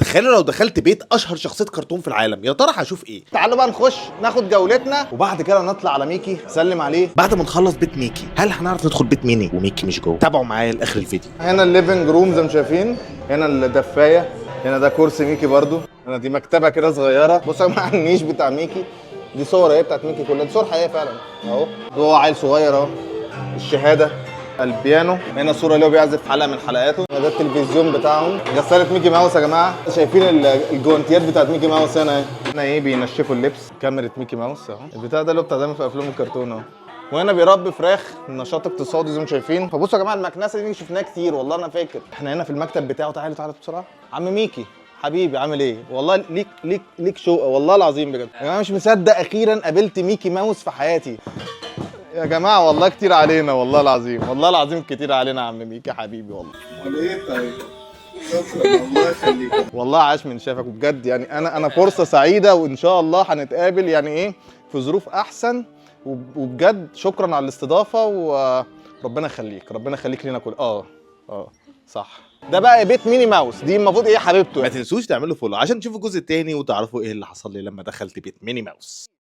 تخيلوا لو دخلت بيت اشهر شخصيه كرتون في العالم، يا ترى هشوف ايه؟ تعالوا بقى نخش ناخد جولتنا وبعد كده نطلع على ميكي سلم عليه. بعد ما نخلص بيت ميكي، هل هنعرف ندخل بيت ميني وميكي مش جوه؟ تابعوا معايا لاخر الفيديو. هنا الليفنج روم زي ما شايفين، هنا الدفايه، هنا ده كرسي ميكي برضو، هنا دي مكتبه كده صغيره. بصوا يا جماعه النيش بتاع ميكي، دي صور اهي بتاعت ميكي كلها، دي صور حقيقيه فعلا اهو. هو عيل صغير اهو. الشهاده، البيانو، هنا صوره اللي هو بيعزف حلقه من حلقاته، ده التلفزيون بتاعهم، غساله ميكي ماوس يا جماعه. شايفين الجوانتيات بتاعت ميكي ماوس هنا اهي. هنا ايه بينشفوا اللبس، كاميرا ميكي ماوس اهو. البتاع ده اللي هو بتاع دايما في افلام الكرتون اهو. وهنا بيربي فراخ، نشاط اقتصادي زي ما شايفين. فبصوا يا جماعه المكنسه دي شفناها كتير والله انا فاكر. احنا هنا في المكتب بتاعه. تعالوا تعالوا بسرعه. عم ميكي حبيبي عامل ايه؟ والله ليك شوقه والله العظيم بجد. يا جماعه مش مصدق اخيرا قابلت ميكي ماوس في حياتي. يا جماعه والله كتير علينا والله العظيم، والله العظيم كتير علينا يا عم ميكي حبيبي والله. امال ايه طيب؟ شكرا الله يخليك. والله عاش من شافك وبجد يعني انا فرصه سعيده وان شاء الله هنتقابل يعني ايه في ظروف احسن. وبجد شكرا على الاستضافه وربنا يخليك، ربنا يخليك لينا كل صح. ده بقى بيت ميني ماوس، دي المفروض ايه حبيبته ما يعني. تنسوش تعملوا فولو عشان تشوفوا الجزء التاني وتعرفوا ايه اللي حصل لي لما دخلت بيت ميني ماوس.